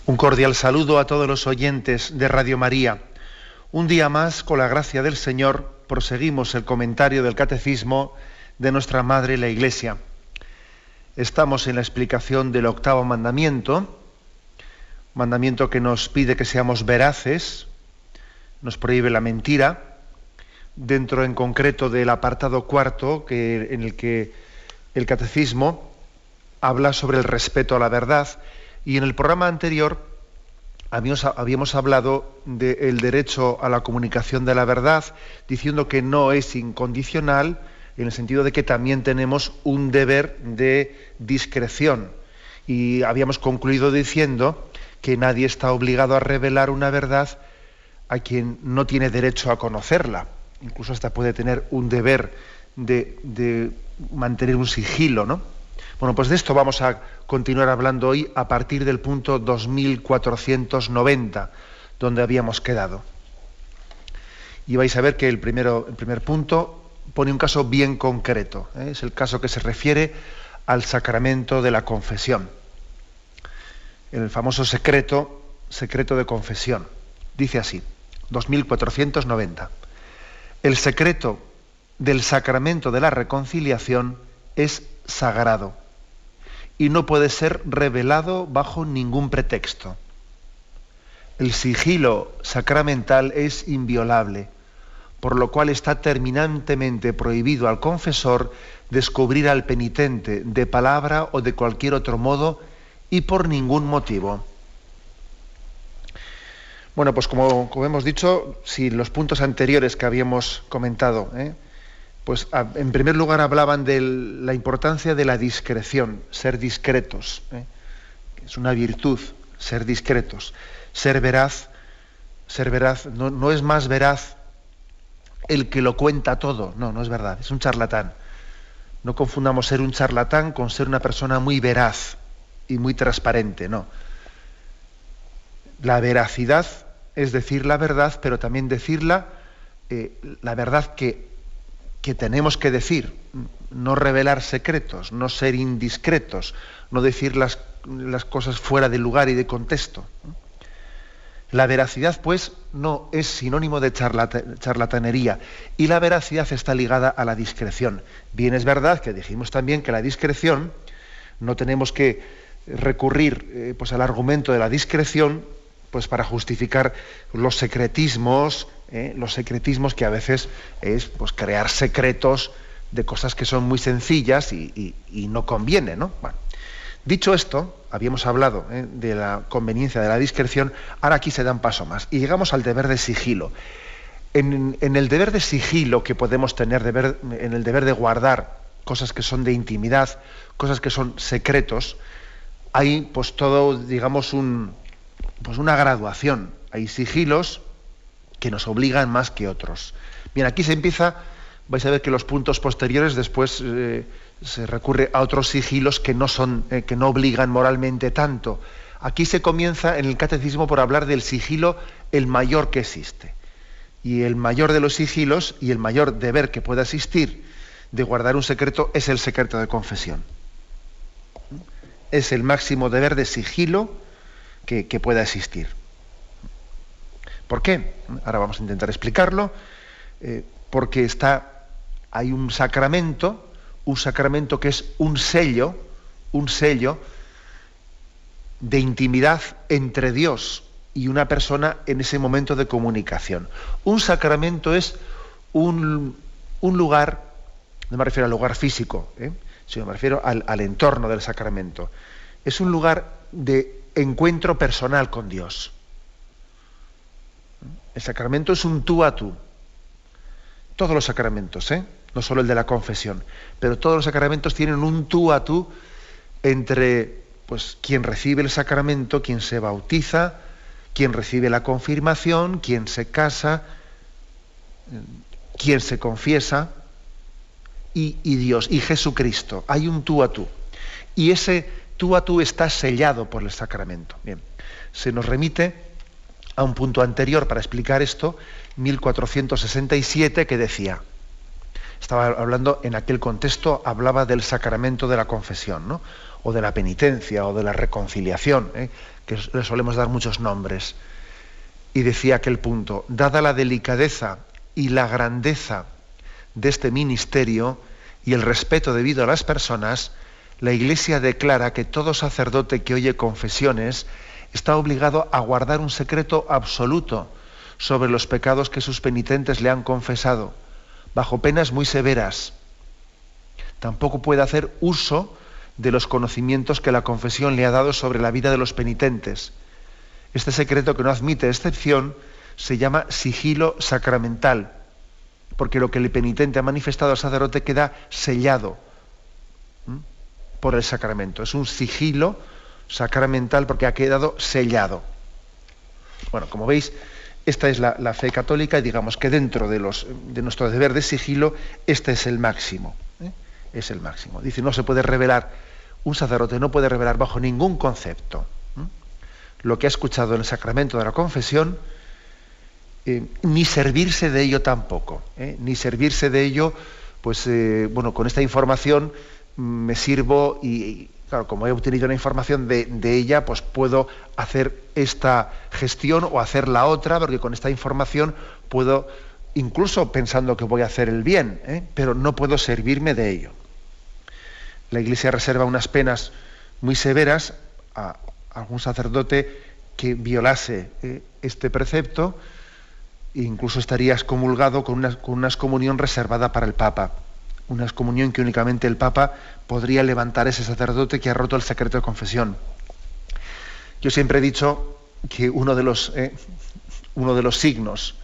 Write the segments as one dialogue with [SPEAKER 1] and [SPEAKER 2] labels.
[SPEAKER 1] Un cordial saludo a todos los oyentes de Radio María. Un día más, con la gracia del Señor, proseguimos el comentario del Catecismo de nuestra Madre la Iglesia. Estamos en la explicación del 8º mandamiento, mandamiento que nos pide que seamos veraces, nos prohíbe la mentira, dentro en concreto del apartado 4, en el que el Catecismo habla sobre el respeto a la verdad. Y en el programa anterior habíamos hablado del derecho a la comunicación de la verdad, diciendo que no es incondicional, en el sentido de que también tenemos un deber de discreción. Y habíamos concluido diciendo que nadie está obligado a revelar una verdad a quien no tiene derecho a conocerla. Incluso hasta puede tener un deber de mantener un sigilo, ¿no? Bueno, pues de esto vamos a continuar hablando hoy a partir del punto 2490, donde habíamos quedado. Y vais a ver que el primer punto pone un caso bien concreto, ¿eh? Es el caso que se refiere al sacramento de la confesión. El famoso secreto de confesión. Dice así, 2490. El secreto del sacramento de la reconciliación es sagrado y no puede ser revelado bajo ningún pretexto. El sigilo sacramental es inviolable, por lo cual está terminantemente prohibido al confesor descubrir al penitente de palabra o de cualquier otro modo y por ningún motivo. Bueno, pues como hemos dicho, si los puntos anteriores que habíamos comentado, pues en primer lugar hablaban de la importancia de la discreción, ser discretos, es una virtud, ser discretos. Ser veraz, no es más veraz el que lo cuenta todo, no es verdad, es un charlatán. No confundamos ser un charlatán con ser una persona muy veraz y muy transparente, no. La veracidad es decir la verdad, pero también decir la verdad que tenemos que decir, no revelar secretos, no ser indiscretos, no decir las cosas fuera de lugar y de contexto. La veracidad, pues, no es sinónimo de charlatanería, y la veracidad está ligada a la discreción. Bien es verdad que dijimos también que la discreción, no tenemos que recurrir pues al argumento de la discreción pues para justificar los secretismos que a veces es pues crear secretos de cosas que son muy sencillas y no conviene, ¿no? Bueno, dicho esto, habíamos hablado de la conveniencia de la discreción, ahora aquí se da un paso más y llegamos al deber de sigilo. En el deber de sigilo que podemos tener, en el deber de guardar cosas que son de intimidad, cosas que son secretos, hay pues todo, digamos, una graduación. Hay sigilos que nos obligan más que otros. Bien, aquí se empieza, vais a ver que los puntos posteriores después se recurre a otros sigilos que no obligan moralmente tanto. Aquí se comienza en el Catecismo por hablar del sigilo el mayor que existe. Y el mayor de los sigilos y el mayor deber que pueda existir de guardar un secreto es el secreto de confesión. Es el máximo deber de sigilo que pueda existir. ¿Por qué? Ahora vamos a intentar explicarlo. Porque hay un sacramento que es un sello de intimidad entre Dios y una persona en ese momento de comunicación. Un sacramento es un lugar, no me refiero al lugar físico, sino me refiero al entorno del sacramento. Es un lugar de encuentro personal con Dios. El sacramento es un tú a tú. Todos los sacramentos, no solo el de la confesión, pero todos los sacramentos tienen un tú a tú entre pues, quien recibe el sacramento, quien se bautiza, quien recibe la confirmación, quien se casa, quien se confiesa, y Dios, y Jesucristo. Hay un tú a tú. Y ese tú a tú está sellado por el sacramento. Bien, se nos remite a un punto anterior para explicar esto, 1467, que decía, estaba hablando en aquel contexto, hablaba del sacramento de la confesión, ¿no? o de la penitencia, o de la reconciliación, que le solemos dar muchos nombres. Y decía aquel punto: dada la delicadeza y la grandeza de este ministerio y el respeto debido a las personas, la Iglesia declara que todo sacerdote que oye confesiones está obligado a guardar un secreto absoluto sobre los pecados que sus penitentes le han confesado, bajo penas muy severas. Tampoco puede hacer uso de los conocimientos que la confesión le ha dado sobre la vida de los penitentes. Este secreto, que no admite excepción, se llama sigilo sacramental, porque lo que el penitente ha manifestado al sacerdote queda sellado por el sacramento. Es un sigilo sacramental porque ha quedado sellado. Bueno, como veis, esta es la fe católica, y digamos que dentro de nuestro deber de sigilo, este es el máximo. Es el máximo. Dice, no se puede revelar, un sacerdote no puede revelar bajo ningún concepto lo que ha escuchado en el sacramento de la confesión, ni servirse de ello tampoco. Ni servirse de ello, pues, con esta información me sirvo y claro, como he obtenido la información de ella, pues puedo hacer esta gestión o hacer la otra, porque con esta información puedo, incluso pensando que voy a hacer el bien, pero no puedo servirme de ello. La Iglesia reserva unas penas muy severas a algún sacerdote que violase este precepto, e incluso estaría excomulgado con una excomunión reservada para el Papa. Una excomunión que únicamente el Papa podría levantar a ese sacerdote que ha roto el secreto de confesión. Yo siempre he dicho que uno de los signos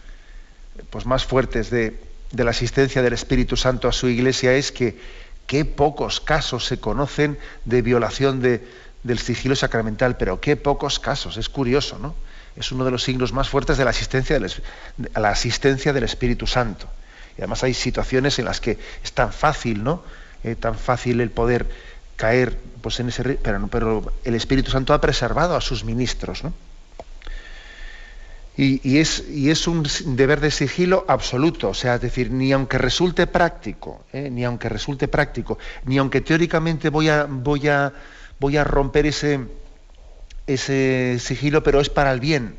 [SPEAKER 1] pues, más fuertes de la asistencia del Espíritu Santo a su Iglesia es que qué pocos casos se conocen de violación del sigilo sacramental, pero qué pocos casos. Es curioso, ¿no? Es uno de los signos más fuertes de la asistencia del Espíritu Santo. Y además hay situaciones en las que es tan fácil, ¿no? Tan fácil el poder caer, pues, en ese, pero el Espíritu Santo ha preservado a sus ministros, ¿no? Y es un deber de sigilo absoluto, o sea, es decir, ni aunque resulte práctico, ni aunque teóricamente voy a romper ese sigilo, pero es para el bien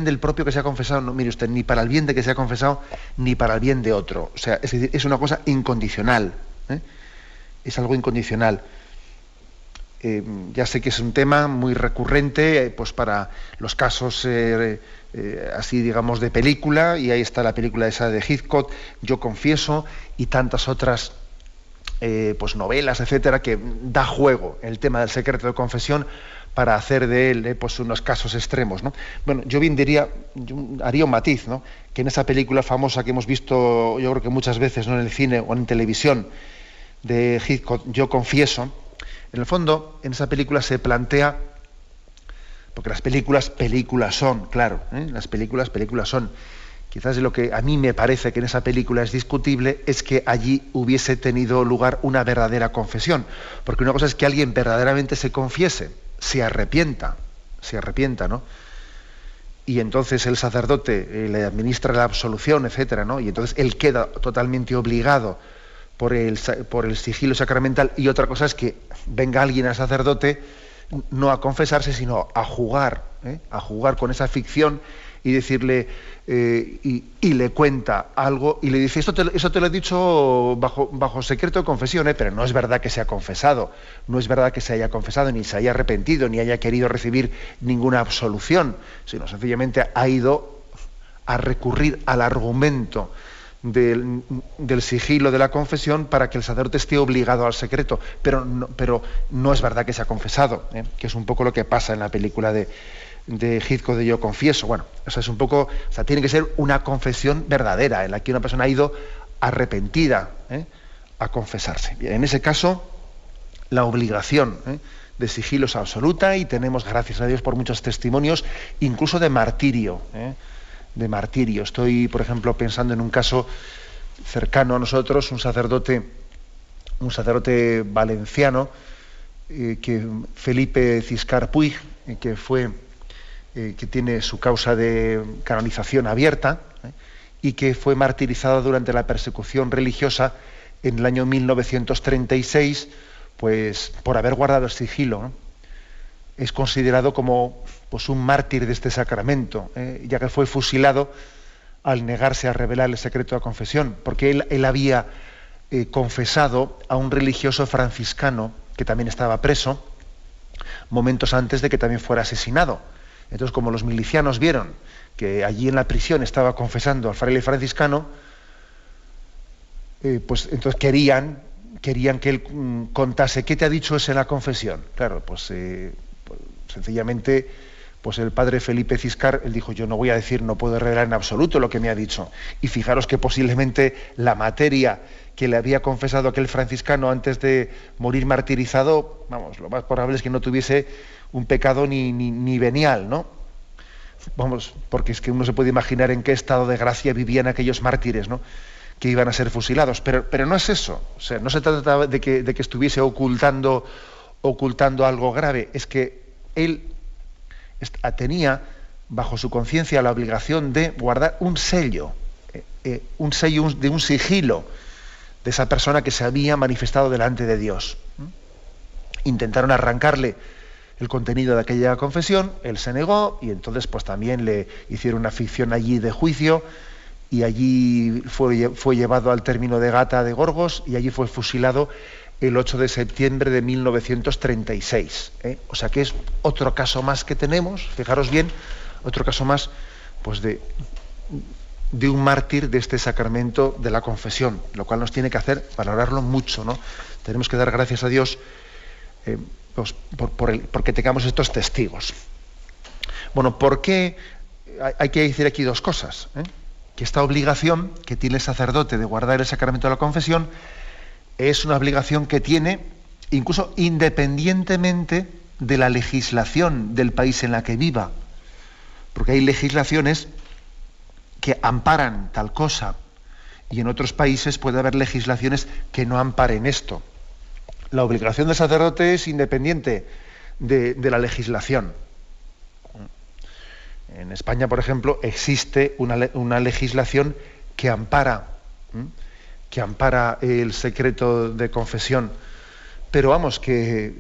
[SPEAKER 1] del propio que se ha confesado. No, mire usted, ni para el bien de que se ha confesado, ni para el bien de otro. O sea, es decir, es una cosa incondicional, es algo incondicional. Ya sé que es un tema muy recurrente, pues para los casos así, digamos, de película, y ahí está la película esa de Hitchcock, Yo confieso, y tantas otras pues novelas, etcétera, que da juego el tema del secreto de confesión para hacer de él pues unos casos extremos, ¿no? Bueno, yo haría un matiz, ¿no? Que en esa película famosa que hemos visto, yo creo que muchas veces, ¿no?, en el cine o en televisión, de Hitchcock, Yo confieso, en el fondo, en esa película se plantea, porque las películas son, claro, las películas son. Quizás lo que a mí me parece que en esa película es discutible es que allí hubiese tenido lugar una verdadera confesión. Porque una cosa es que alguien verdaderamente se confiese, se arrepienta, ¿no? Y entonces el sacerdote le administra la absolución, etcétera, ¿no? Y entonces él queda totalmente obligado por el sigilo sacramental. Y otra cosa es que venga alguien al sacerdote no a confesarse, sino a jugar con esa ficción y decirle, y le cuenta algo y le dice, eso te lo he dicho bajo secreto de confesión, pero no es verdad que se ha confesado, no es verdad que se haya confesado, ni se haya arrepentido, ni haya querido recibir ninguna absolución, sino sencillamente ha ido a recurrir al argumento del sigilo de la confesión para que el sacerdote esté obligado al secreto, pero no es verdad que se ha confesado, que es un poco lo que pasa en la película de Hitchcock de Yo confieso. Bueno, o sea, es un poco, o sea, tiene que ser una confesión verdadera, en la que una persona ha ido arrepentida a confesarse. Bien, en ese caso, la obligación de sigilo es absoluta, y tenemos, gracias a Dios, por muchos testimonios, incluso de martirio. Estoy, por ejemplo, pensando en un caso cercano a nosotros, un sacerdote valenciano, que Felipe Ciscar Puig, que tiene su causa de canonización abierta, y que fue martirizado durante la persecución religiosa en el año 1936 pues por haber guardado el sigilo, ¿no? Es considerado como pues un mártir de este sacramento, ya que fue fusilado al negarse a revelar el secreto de la confesión, porque él había confesado a un religioso franciscano que también estaba preso momentos antes de que también fuera asesinado. Entonces, como los milicianos vieron que allí en la prisión estaba confesando al fraile franciscano, pues entonces querían que él contase qué te ha dicho ese en la confesión. Claro, pues sencillamente, pues el padre Felipe Ciscar, él dijo, yo no voy a decir, no puedo revelar en absoluto lo que me ha dicho. Y fijaros que posiblemente la materia que le había confesado aquel franciscano antes de morir martirizado, vamos, lo más probable es que no tuviese un pecado ni venial, ¿no? Vamos, porque es que uno se puede imaginar en qué estado de gracia vivían aquellos mártires, ¿no?, que iban a ser fusilados. Pero no es eso. O sea, no se trata de que estuviese ocultando algo grave. Es que él tenía bajo su conciencia la obligación de guardar un sello de un sigilo de esa persona que se había manifestado delante de Dios. Intentaron arrancarle el contenido de aquella confesión, él se negó y entonces pues también le hicieron una ficción allí de juicio y allí fue llevado al término de Gata de Gorgos y allí fue fusilado el 8 de septiembre de 1936. O sea que es otro caso más que tenemos, fijaros bien, otro caso más pues de un mártir de este sacramento de la confesión, lo cual nos tiene que hacer valorarlo mucho, ¿no? Tenemos que dar gracias a Dios pues, porque tengamos estos testigos. Bueno, ¿por qué? Hay que decir aquí dos cosas, que esta obligación que tiene el sacerdote de guardar el sacramento de la confesión es una obligación que tiene incluso independientemente de la legislación del país en la que viva, porque hay legislaciones que amparan tal cosa y en otros países puede haber legislaciones que no amparen esto. La obligación del sacerdote es independiente de la legislación. En España, por ejemplo, existe una legislación que ampara el secreto de confesión. Pero vamos, que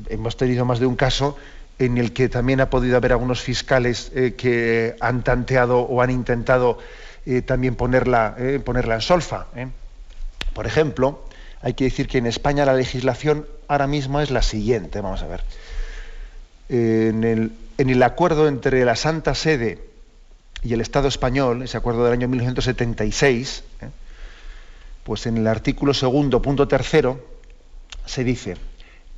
[SPEAKER 1] hemos tenido más de un caso en el que también ha podido haber algunos fiscales que han tanteado o han intentado también ponerla en solfa. Por ejemplo, hay que decir que en España la legislación ahora mismo es la siguiente. Vamos a ver. En el acuerdo entre la Santa Sede y el Estado español, ese acuerdo del año 1976, pues en el artículo 2, punto 3, se dice: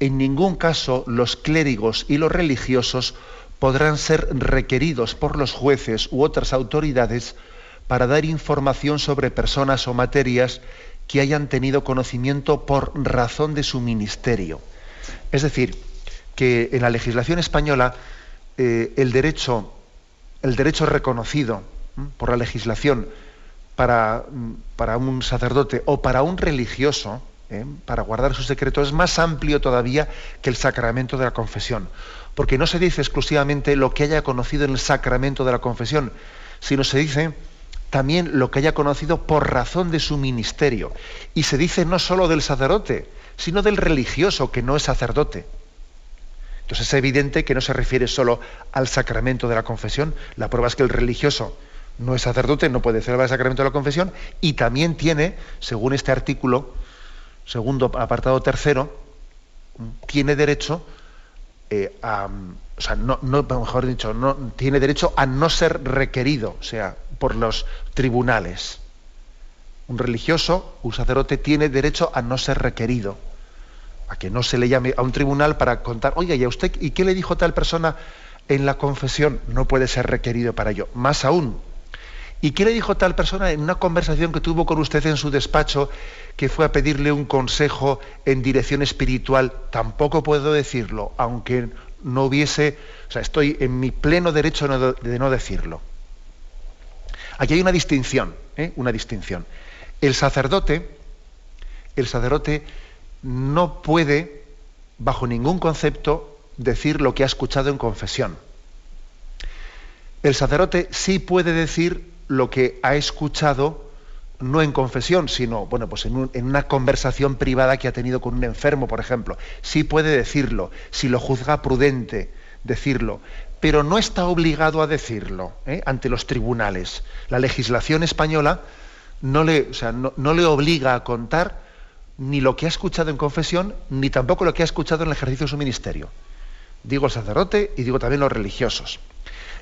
[SPEAKER 1] en ningún caso los clérigos y los religiosos podrán ser requeridos por los jueces u otras autoridades para dar información sobre personas o materias que hayan tenido conocimiento por razón de su ministerio. Es decir, que en la legislación española el derecho reconocido por la legislación para un sacerdote o para un religioso, para guardar sus secretos, es más amplio todavía que el sacramento de la confesión, porque no se dice exclusivamente lo que haya conocido en el sacramento de la confesión, sino se dice también lo que haya conocido por razón de su ministerio, y se dice no solo del sacerdote, sino del religioso que no es sacerdote. Entonces es evidente que no se refiere solo al sacramento de la confesión. La prueba es que el religioso no es sacerdote, no puede celebrar el sacramento de la confesión, y también tiene, según este artículo, segundo apartado 3, tiene derecho tiene derecho a no ser requerido, o sea, por los tribunales. Un religioso, un sacerdote, tiene derecho a no ser requerido, a que no se le llame a un tribunal para contar, oiga, ¿y a usted y qué le dijo tal persona en la confesión? No puede ser requerido para ello. Más aún, ¿y qué le dijo tal persona en una conversación que tuvo con usted en su despacho, que fue a pedirle un consejo en dirección espiritual? Tampoco puedo decirlo, aunque no hubiese, o sea, estoy en mi pleno derecho de no decirlo. Aquí hay una distinción, una distinción. El sacerdote no puede, bajo ningún concepto, decir lo que ha escuchado en confesión. El sacerdote sí puede decir lo que ha escuchado no en confesión, sino bueno, pues en una conversación privada que ha tenido con un enfermo, por ejemplo. Sí puede decirlo, si lo juzga prudente, decirlo, pero no está obligado a decirlo ante los tribunales. La legislación española no le obliga a contar ni lo que ha escuchado en confesión, ni tampoco lo que ha escuchado en el ejercicio de su ministerio. Digo el sacerdote y digo también los religiosos.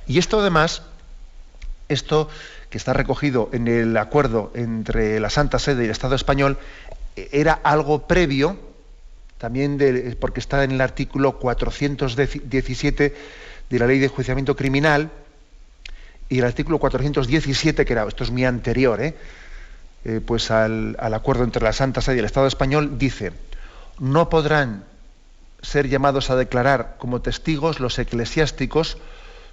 [SPEAKER 1] Y esto además, esto que está recogido en el acuerdo entre la Santa Sede y el Estado español, era algo previo, también porque está en el artículo 417 de la Ley de Enjuiciamiento Criminal, y el artículo 417, esto es muy anterior, pues al acuerdo entre la Santa Sede y el Estado español, dice: no podrán ser llamados a declarar como testigos los eclesiásticos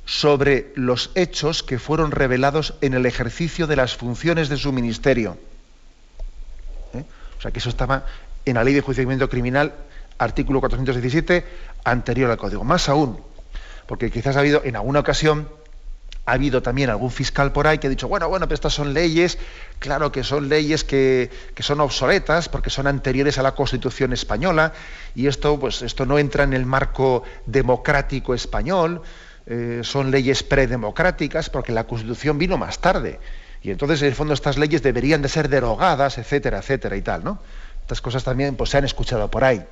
[SPEAKER 1] sobre los hechos que fueron revelados en el ejercicio de las funciones de su ministerio. O sea, que eso estaba en la Ley de Enjuiciamiento Criminal, artículo 417, anterior al Código. Más aún, porque quizás en alguna ocasión ha habido también algún fiscal por ahí que ha dicho, bueno, pero estas son leyes, claro que son leyes que son obsoletas porque son anteriores a la Constitución española, y esto no entra en el marco democrático español. Son leyes predemocráticas porque la Constitución vino más tarde, y entonces en el fondo estas leyes deberían de ser derogadas, etcétera, etcétera y tal, ¿no? Estas cosas también pues se han escuchado por ahí,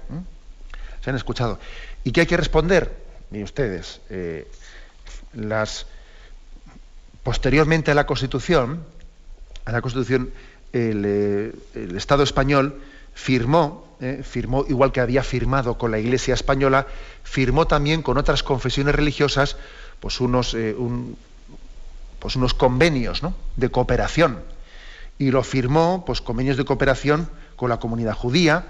[SPEAKER 1] se han escuchado. ¿Y qué hay que responder? Miren ustedes, posteriormente a la Constitución el Estado español firmó, igual que había firmado con la Iglesia española, firmó también con otras confesiones religiosas pues unos convenios, ¿no?, de cooperación. Y lo firmó, pues convenios de cooperación con la comunidad judía,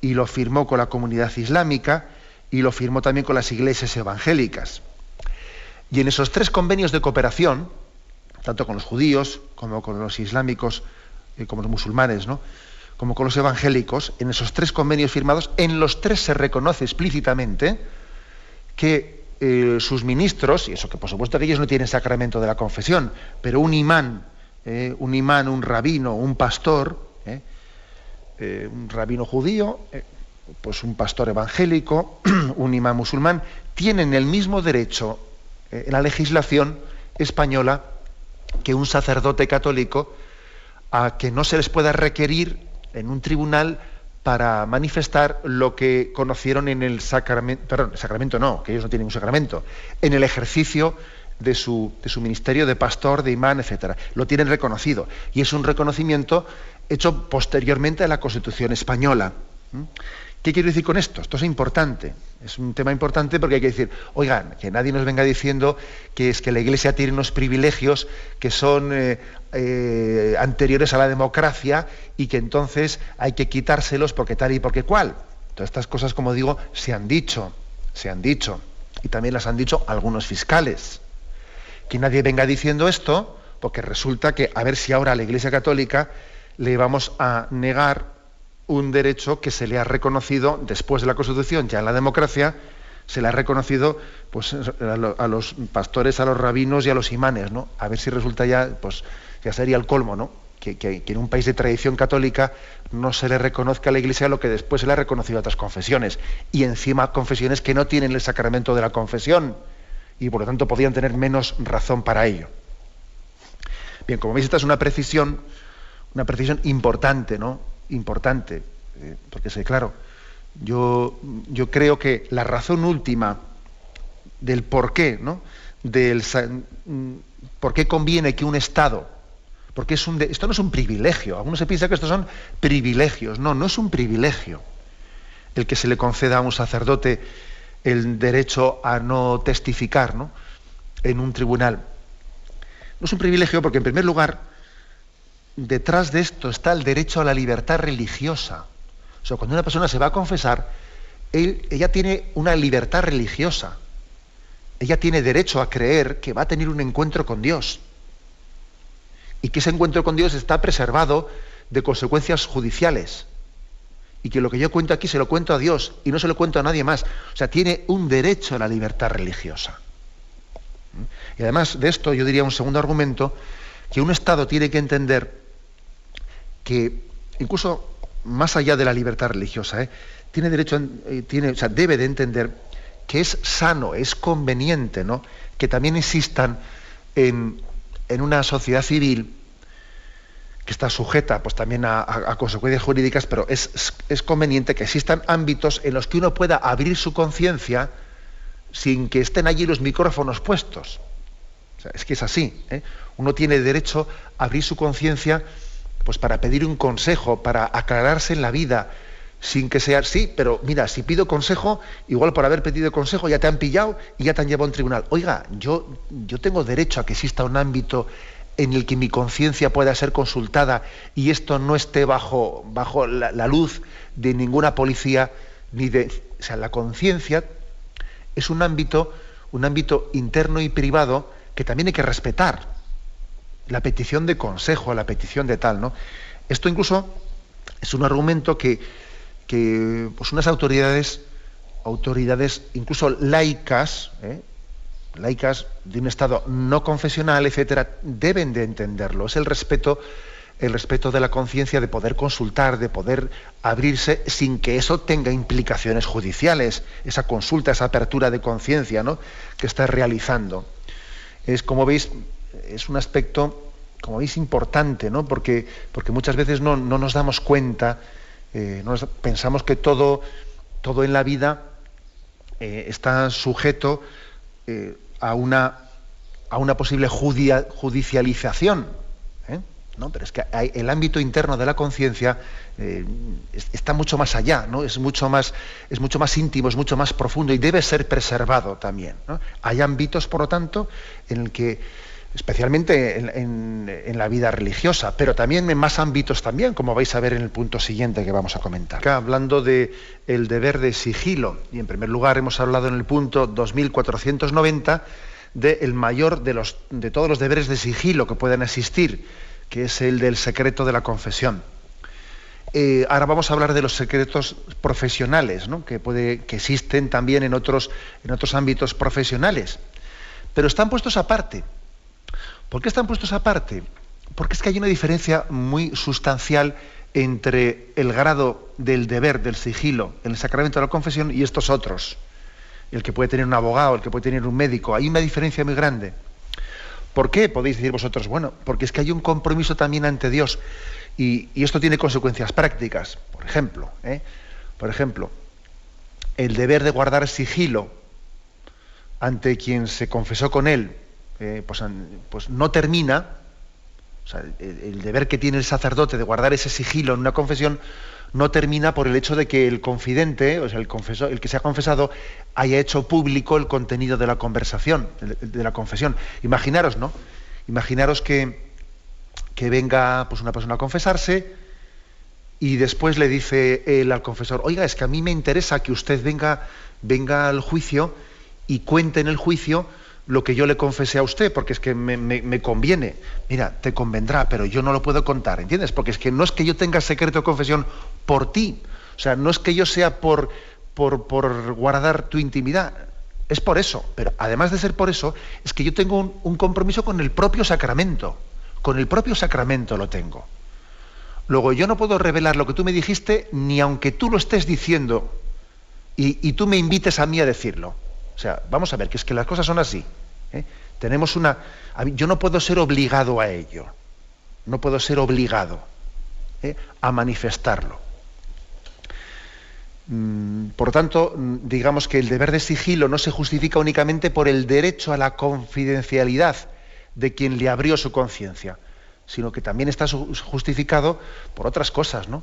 [SPEAKER 1] y lo firmó con la comunidad islámica, y lo firmó también con las iglesias evangélicas. Y en esos 3 convenios de cooperación, tanto con los judíos como con los islámicos, como los musulmanes, ¿no?, como con los evangélicos, en esos 3 convenios firmados, en los 3 se reconoce explícitamente que sus ministros, y eso que por supuesto que ellos no tienen sacramento de la confesión, pero un imán, un rabino, un pastor, un rabino judío, pues un pastor evangélico, un imán musulmán, tienen el mismo derecho en la legislación española que un sacerdote católico, a que no se les pueda requerir en un tribunal para manifestar lo que conocieron en el sacramento no, que ellos no tienen un sacramento, en el ejercicio de su ministerio de pastor, de imán, etcétera. Lo tienen reconocido, y es un reconocimiento hecho posteriormente a la Constitución española. ¿Qué quiero decir con esto? Esto es importante, es un tema importante, porque hay que decir, oigan, que nadie nos venga diciendo que es que la Iglesia tiene unos privilegios que son anteriores a la democracia, y que entonces hay que quitárselos porque tal y porque cual. Todas estas cosas, como digo, se han dicho, y también las han dicho algunos fiscales. Que nadie venga diciendo esto, porque resulta que a ver si ahora a la Iglesia Católica le vamos a negar un derecho que se le ha reconocido después de la Constitución, ya en la democracia, se le ha reconocido pues a los pastores, a los rabinos y a los imanes, ¿no? A ver si resulta ya, pues ya sería el colmo, ¿no?, que en un país de tradición católica no se le reconozca a la Iglesia lo que después se le ha reconocido a otras confesiones, y encima confesiones que no tienen el sacramento de la confesión, y por lo tanto podrían tener menos razón para ello. Bien, como veis, esta es una precisión importante, ¿no? Importante, porque claro, yo creo que la razón última del por qué, ¿no?, por qué conviene que un Estado, porque esto no es un privilegio. Algunos se piensa que estos son privilegios. No es un privilegio el que se le conceda a un sacerdote el derecho a no testificar, ¿no?, en un tribunal. No es un privilegio porque, en primer lugar, detrás de esto está el derecho a la libertad religiosa. O sea, cuando una persona se va a confesar, ella tiene una libertad religiosa. Ella tiene derecho a creer que va a tener un encuentro con Dios, y que ese encuentro con Dios está preservado de consecuencias judiciales, y que lo que yo cuento aquí se lo cuento a Dios y no se lo cuento a nadie más. O sea, tiene un derecho a la libertad religiosa. Y además de esto, yo diría un segundo argumento, que un Estado tiene que entender que incluso más allá de la libertad religiosa, tiene derecho, o sea, debe de entender que es sano, es conveniente, ¿no?, que también existan en una sociedad civil que está sujeta pues también a consecuencias jurídicas, pero es conveniente que existan ámbitos en los que uno pueda abrir su conciencia sin que estén allí los micrófonos puestos. O sea, es que es así, ¿eh? Uno tiene derecho a abrir su conciencia pues para pedir un consejo, para aclararse en la vida, sin que sea, sí, pero mira, si pido consejo, igual por haber pedido consejo ya te han pillado y ya te han llevado a un tribunal. Oiga, yo tengo derecho a que exista un ámbito en el que mi conciencia pueda ser consultada y esto no esté bajo la luz de ninguna policía, o sea, la conciencia es un ámbito interno y privado que también hay que respetar. La petición de consejo, la petición de tal, ¿no? Esto incluso es un argumento que pues unas autoridades incluso laicas de un estado no confesional, etcétera, deben de entenderlo. Es el respeto de la conciencia, de poder consultar, de poder abrirse sin que eso tenga implicaciones judiciales, esa consulta, esa apertura de conciencia, ¿no?, que está realizando. Es, como veis, es un aspecto, como veis, importante, ¿no?, porque muchas veces no nos damos cuenta, pensamos que todo en la vida está sujeto a una posible judicialización, ¿no? Pero es que el ámbito interno de la conciencia está mucho más allá, ¿no? Es mucho más íntimo, es mucho más profundo y debe ser preservado también, ¿no? Hay ámbitos, por lo tanto, en el que, especialmente en la vida religiosa, pero también en más ámbitos también, como vais a ver en el punto siguiente que vamos a comentar. Acá, hablando de el deber de sigilo, y en primer lugar hemos hablado en el punto 2490 del mayor de todos los deberes de sigilo que puedan existir, que es el del secreto de la confesión. Ahora vamos a hablar de los secretos profesionales, ¿no?, que existen también en otros ámbitos profesionales, pero están puestos aparte. ¿Por qué están puestos aparte? Porque es que hay una diferencia muy sustancial entre el grado del deber del sigilo en el sacramento de la confesión y estos otros. El que puede tener un abogado, el que puede tener un médico. Hay una diferencia muy grande. ¿Por qué? Podéis decir vosotros, bueno, porque es que hay un compromiso también ante Dios y esto tiene consecuencias prácticas. Por ejemplo, el deber de guardar sigilo ante quien se confesó con él, pues no termina. O sea, el deber que tiene el sacerdote de guardar ese sigilo en una confesión no termina por el hecho de que el confidente, o sea, el que se ha confesado, haya hecho público el contenido de la conversación, de la confesión. Imaginaros, ¿no? Imaginaros que venga pues una persona a confesarse y después le dice él al confesor: oiga, es que a mí me interesa que usted venga al juicio y cuente en el juicio lo que yo le confesé a usted, porque es que me conviene. Mira, te convendrá, pero yo no lo puedo contar, ¿entiendes? Porque es que no es que yo tenga secreto de confesión por ti, o sea, no es que yo sea por guardar tu intimidad, es por eso, pero además de ser por eso, es que yo tengo un compromiso con el propio sacramento lo tengo. Luego, yo no puedo revelar lo que tú me dijiste, ni aunque tú lo estés diciendo y tú me invites a mí a decirlo. O sea, vamos a ver, que es que las cosas son así, ¿eh? Yo no puedo ser obligado a ello, no puedo ser obligado a manifestarlo. Por lo tanto, digamos que el deber de sigilo no se justifica únicamente por el derecho a la confidencialidad de quien le abrió su conciencia, sino que también está justificado por otras cosas, ¿no?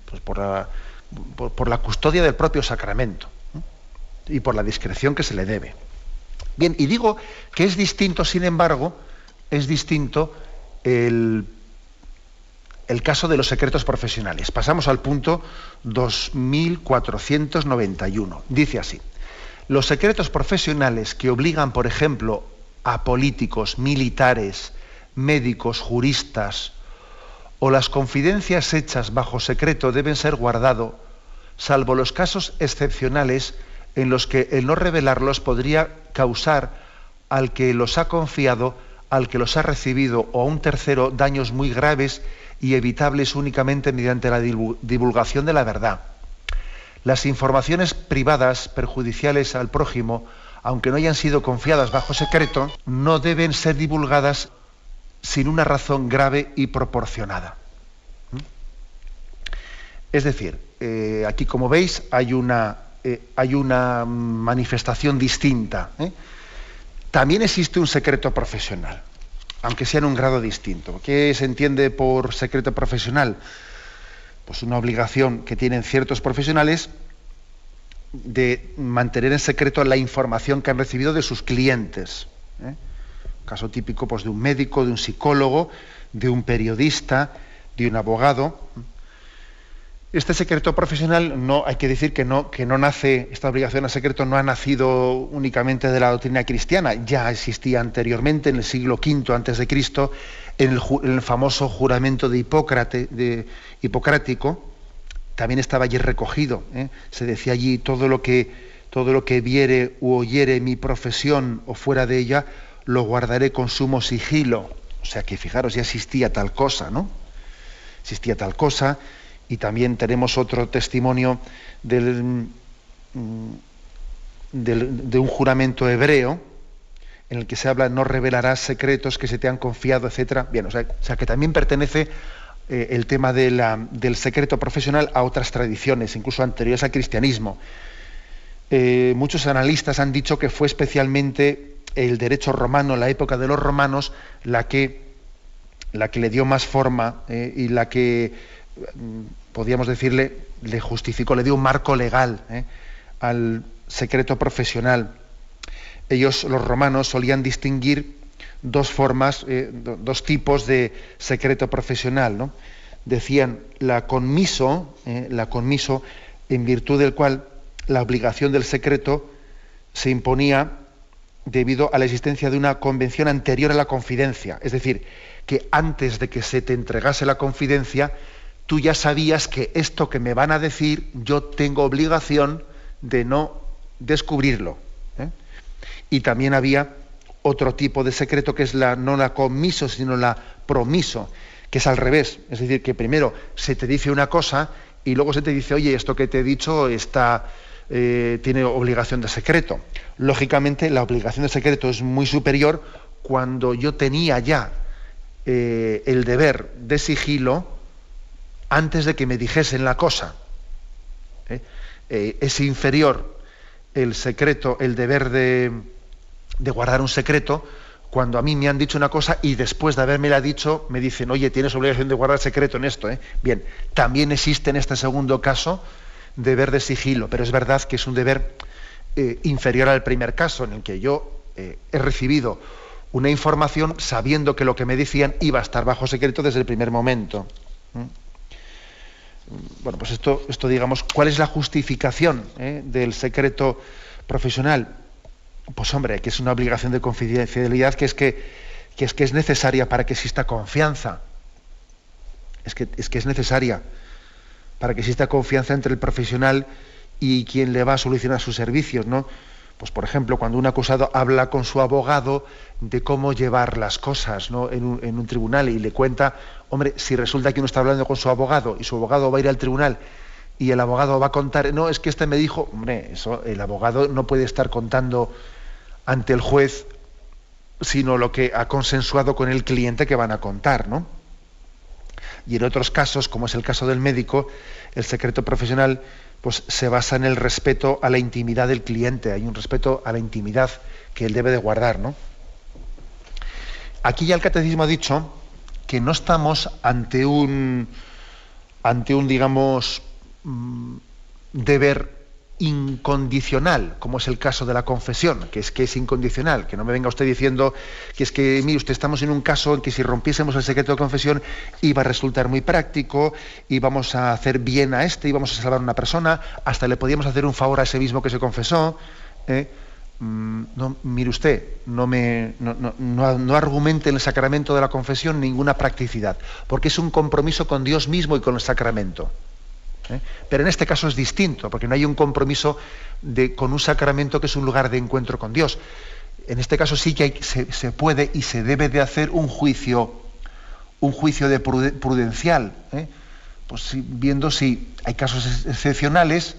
[SPEAKER 1] Pues por la custodia del propio sacramento y por la discreción que se le debe. Bien, y digo que es distinto, sin embargo, el caso de los secretos profesionales. Pasamos al punto 2491. Dice así: los secretos profesionales que obligan, por ejemplo, a políticos, militares, médicos, juristas, o las confidencias hechas bajo secreto deben ser guardados, salvo los casos excepcionales en los que el no revelarlos podría causar al que los ha confiado al que los ha recibido o a un tercero daños muy graves y evitables únicamente mediante la divulgación de la verdad. Las informaciones privadas perjudiciales al prójimo, aunque no hayan sido confiadas bajo secreto, no deben ser divulgadas sin una razón grave y proporcionada. Es decir, aquí, como veis, hay una manifestación distinta. También existe un secreto profesional, aunque sea en un grado distinto. ¿Qué se entiende por secreto profesional? Pues una obligación que tienen ciertos profesionales de mantener en secreto la información que han recibido de sus clientes. Caso típico, pues, de un médico, de un psicólogo, de un periodista, de un abogado. Este secreto profesional, no hay que decir que no nace, esta obligación a secreto no ha nacido únicamente de la doctrina cristiana, ya existía anteriormente, en el siglo V a.C., en el famoso juramento de hipocrático, también estaba allí recogido. Se decía allí: todo lo que viere u oyere mi profesión o fuera de ella, lo guardaré con sumo sigilo. O sea que, fijaros, ya existía tal cosa, ¿no? Existía tal cosa. Y también tenemos otro testimonio de un juramento hebreo en el que se habla: no revelarás secretos que se te han confiado, etcétera. Bien, o sea que también pertenece el tema del secreto profesional a otras tradiciones, incluso anteriores al cristianismo. Muchos analistas han dicho que fue especialmente el derecho romano, la época de los romanos, la que le dio más forma y la que, podríamos decirle, le justificó, le dio un marco legal al secreto profesional. Ellos, los romanos, solían distinguir dos formas, dos tipos de secreto profesional, ¿no? Decían la conmiso, en virtud del cual la obligación del secreto se imponía debido a la existencia de una convención anterior a la confidencia. Es decir, que antes de que se te entregase la confidencia, tú ya sabías que esto que me van a decir, yo tengo obligación de no descubrirlo. Y también había otro tipo de secreto que es no la commiso, sino la promiso, que es al revés. Es decir, que primero se te dice una cosa y luego se te dice: oye, esto que te he dicho tiene obligación de secreto. Lógicamente, la obligación de secreto es muy superior cuando yo tenía ya el deber de sigilo antes de que me dijesen la cosa. Es inferior el secreto, el deber de guardar un secreto, cuando a mí me han dicho una cosa y después de habérmela dicho me dicen: oye, tienes obligación de guardar secreto en esto. Bien, también existe en este segundo caso deber de sigilo, pero es verdad que es un deber inferior al primer caso, en el que yo he recibido una información sabiendo que lo que me decían iba a estar bajo secreto desde el primer momento. Bueno, pues esto digamos, ¿cuál es la justificación del secreto profesional? Pues hombre, que es una obligación de confidencialidad que es necesaria para que exista confianza. Es que es necesaria para que exista confianza entre el profesional y quien le va a solucionar sus servicios, ¿no? Pues, por ejemplo, cuando un acusado habla con su abogado de cómo llevar las cosas, ¿no?, en un tribunal, y le cuenta: hombre, si resulta que uno está hablando con su abogado y su abogado va a ir al tribunal y el abogado va a contar: no, es que este me dijo. Hombre, eso, el abogado no puede estar contando ante el juez sino lo que ha consensuado con el cliente que van a contar, ¿no? Y en otros casos, como es el caso del médico, el secreto profesional pues se basa en el respeto a la intimidad del cliente. Hay un respeto a la intimidad que él debe de guardar, ¿no? Aquí ya el catecismo ha dicho que no estamos ante un digamos, deber incondicional, como es el caso de la confesión, que es incondicional. Que no me venga usted diciendo que es que, mire usted, estamos en un caso en que si rompiésemos el secreto de confesión iba a resultar muy práctico, íbamos a hacer bien a íbamos a salvar a una persona, hasta le podíamos hacer un favor a ese mismo que se confesó. No, mire usted, no argumente en el sacramento de la confesión ninguna practicidad, porque es un compromiso con Dios mismo y con el sacramento. Pero en este caso es distinto, porque no hay un compromiso con un sacramento que es un lugar de encuentro con Dios. en este caso sí que se puede y se debe de hacer un juicio de prudencial, pues viendo si hay casos excepcionales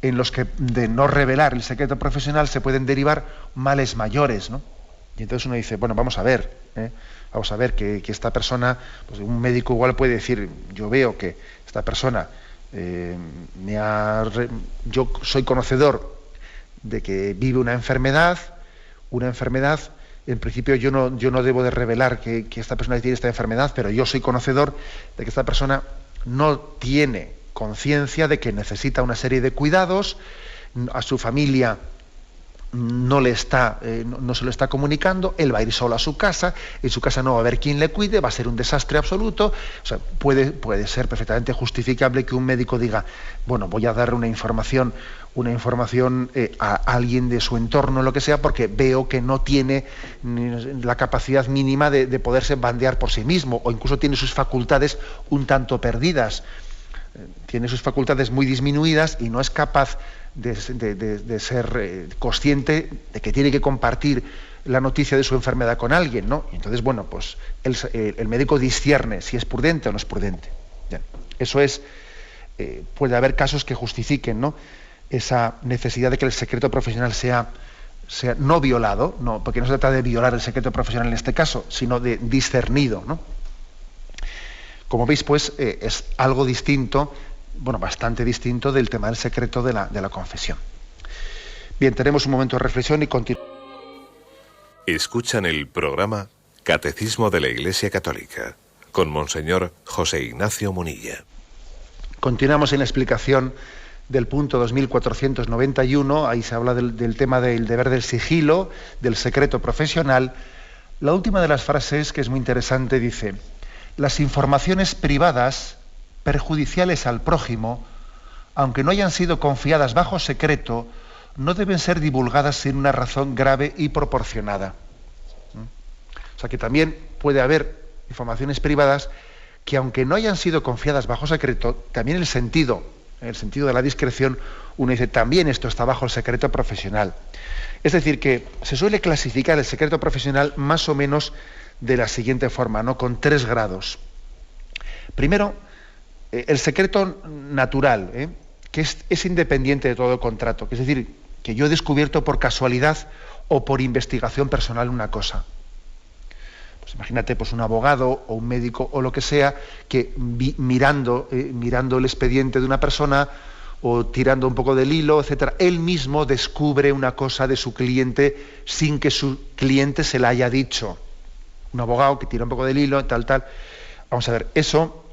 [SPEAKER 1] en los que de no revelar el secreto profesional se pueden derivar males mayores, ¿no? Y entonces uno dice, bueno, vamos a ver que esta persona, pues un médico igual puede decir, yo veo que esta persona yo soy conocedor de que vive una enfermedad, en principio yo no debo de revelar que esta persona tiene esta enfermedad, pero yo soy conocedor de que esta persona no tiene conciencia de que necesita una serie de cuidados, a su familia no se lo está comunicando, él va a ir solo a su casa, en su casa no va a haber quien le cuide, va a ser un desastre absoluto. O sea, puede ser perfectamente justificable que un médico diga, bueno, voy a dar una información a alguien de su entorno, lo que sea, porque veo que no tiene la capacidad mínima de poderse bandear por sí mismo, o incluso tiene sus facultades un tanto perdidas, tiene sus facultades muy disminuidas y no es capaz de ser consciente de que tiene que compartir la noticia de su enfermedad con alguien, ¿no? Y entonces, bueno, pues el médico discierne si es prudente o no es prudente. Bien, eso es, puede haber casos que justifiquen, ¿no?, esa necesidad de que el secreto profesional sea no violado, no, porque no se trata de violar el secreto profesional en este caso, sino de discernido, ¿no? Como veis, pues, es algo distinto, bueno, bastante distinto del tema del secreto de la confesión. Bien, tenemos un momento de reflexión y continuamos.
[SPEAKER 2] Escuchan el programa Catecismo de la Iglesia Católica con Monseñor José Ignacio Munilla.
[SPEAKER 1] Continuamos en la explicación del punto 2491, ahí se habla del tema del deber del sigilo, del secreto profesional. La última de las frases, que es muy interesante, dice: las informaciones privadas perjudiciales al prójimo, aunque no hayan sido confiadas bajo secreto, no deben ser divulgadas sin una razón grave y proporcionada. O sea que también puede haber informaciones privadas que, aunque no hayan sido confiadas bajo secreto, también el sentido de la discreción, uno dice, también esto está bajo el secreto profesional. Es decir, que se suele clasificar el secreto profesional más o menos de la siguiente forma, ¿no?, con 3 grados. Primero, el secreto natural, que es independiente de todo contrato, que es decir, que yo he descubierto por casualidad o por investigación personal una cosa. Pues imagínate, pues un abogado o un médico o lo que sea, que mirando el expediente de una persona o tirando un poco del hilo, etcétera, él mismo descubre una cosa de su cliente sin que su cliente se la haya dicho. Un abogado que tira un poco del hilo, tal. Vamos a ver, eso,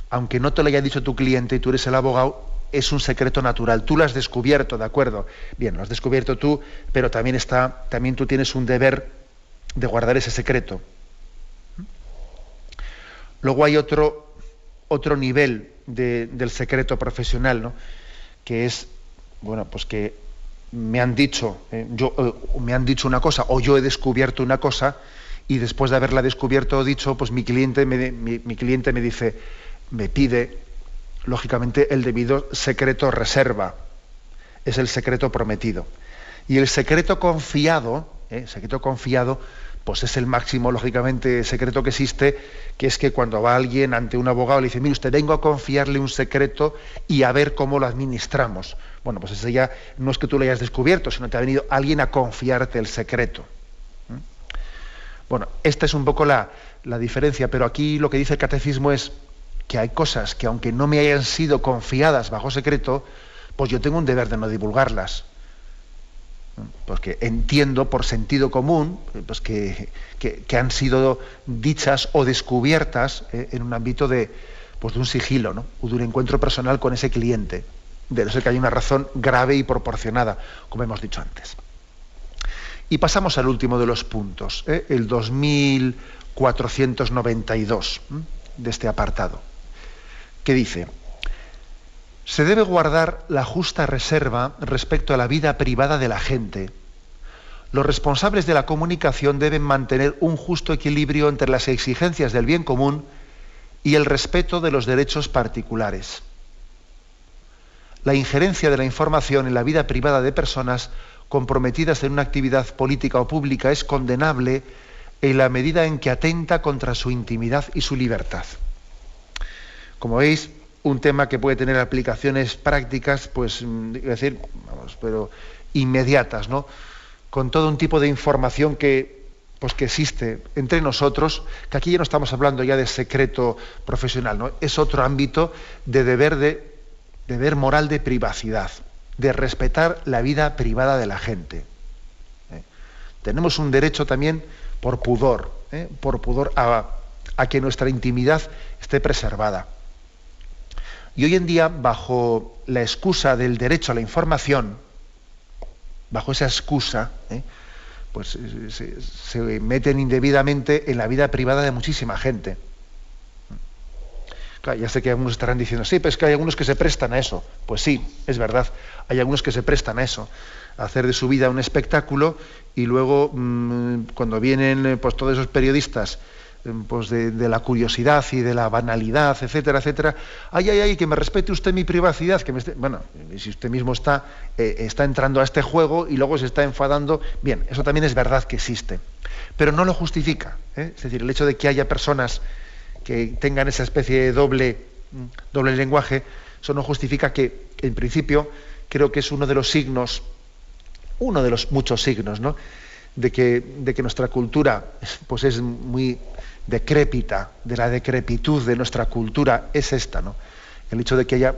[SPEAKER 1] aunque no te lo haya dicho tu cliente y tú eres el abogado, es un secreto natural. Tú lo has descubierto, ¿de acuerdo? Bien, lo has descubierto tú, pero también tú tienes un deber de guardar ese secreto. Luego hay otro nivel del secreto profesional, ¿no?, que es, bueno, pues que me han dicho una cosa, o yo he descubierto una cosa, y después de haberla descubierto o dicho, pues mi cliente me dice, me pide, lógicamente, el debido secreto reserva. Es el secreto prometido. Y el secreto confiado, pues es el máximo, lógicamente, secreto que existe, que es que cuando va alguien ante un abogado le dice, mire usted, vengo a confiarle un secreto y a ver cómo lo administramos. Bueno, pues ese ya no es que tú lo hayas descubierto, sino que ha venido alguien a confiarte el secreto. Bueno, esta es un poco la diferencia, pero aquí lo que dice el catecismo es que hay cosas que, aunque no me hayan sido confiadas bajo secreto, pues yo tengo un deber de no divulgarlas. Porque entiendo por sentido común, pues que han sido dichas o descubiertas en un ámbito de un sigilo, ¿no?, o de un encuentro personal con ese cliente, de no ser que haya una razón grave y proporcionada, como hemos dicho antes. Y pasamos al último de los puntos, el 2492 de este apartado, que dice: se debe guardar la justa reserva respecto a la vida privada de la gente. Los responsables de la comunicación deben mantener un justo equilibrio entre las exigencias del bien común y el respeto de los derechos particulares. La injerencia de la información en la vida privada de personas comprometidas en una actividad política o pública es condenable en la medida en que atenta contra su intimidad y su libertad. Como veis, un tema que puede tener aplicaciones prácticas, pues, pero inmediatas, ¿no? Con todo un tipo de información que existe entre nosotros, que aquí ya no estamos hablando ya de secreto profesional, ¿no? Es otro ámbito de deber moral de privacidad, de respetar la vida privada de la gente. Tenemos un derecho también por pudor a que nuestra intimidad esté preservada. Y hoy en día, bajo la excusa del derecho a la información, bajo esa excusa, pues se meten indebidamente en la vida privada de muchísima gente. Claro, ya sé que algunos estarán diciendo, sí, pero es que hay algunos que se prestan a eso. Pues sí, es verdad, hay algunos que se prestan a eso, a hacer de su vida un espectáculo, y luego, cuando vienen pues todos esos periodistas pues de la curiosidad y de la banalidad, etcétera, etcétera, ay, que me respete usted mi privacidad, bueno, si usted mismo está entrando a este juego y luego se está enfadando, bien, eso también es verdad que existe, pero no lo justifica, ¿eh? Es decir, el hecho de que haya personas que tengan esa especie de doble lenguaje, eso no justifica que, en principio, creo que es uno de los muchos signos, ¿no?, de que nuestra cultura pues es muy decrépita, de la decrepitud de nuestra cultura es esta, ¿no? El hecho de que haya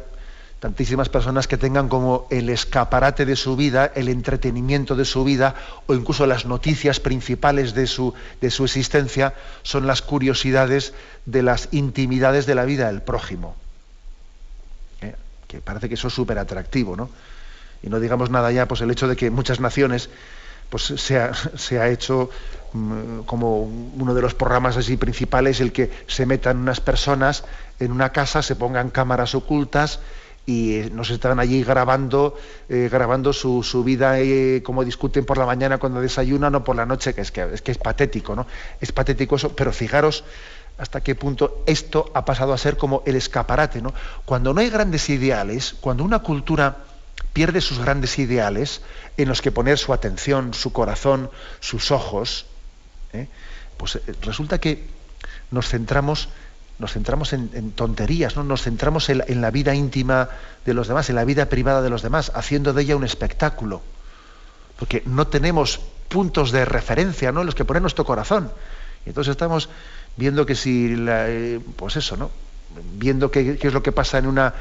[SPEAKER 1] tantísimas personas que tengan como el escaparate de su vida, el entretenimiento de su vida, o incluso las noticias principales de su existencia son las curiosidades de las intimidades de la vida del prójimo. Que parece que eso es súper atractivo, ¿no? Y no digamos nada ya, pues el hecho de que muchas naciones pues se ha hecho como uno de los programas así principales, el que se metan unas personas en una casa, se pongan cámaras ocultas y nos están allí grabando su vida, cómo discuten por la mañana cuando desayunan o por la noche, que es patético, ¿no? Es patético eso, pero fijaros hasta qué punto esto ha pasado a ser como el escaparate, ¿no? Cuando no hay grandes ideales, cuando una cultura pierde sus grandes ideales en los que poner su atención, su corazón, sus ojos, pues resulta que nos centramos en tonterías, ¿no? Nos centramos en la vida íntima de los demás, en la vida privada de los demás, haciendo de ella un espectáculo, porque no tenemos puntos de referencia, ¿no?, en los que poner nuestro corazón. Y entonces estamos viendo que pues eso, ¿no?, viendo qué es lo que pasa en una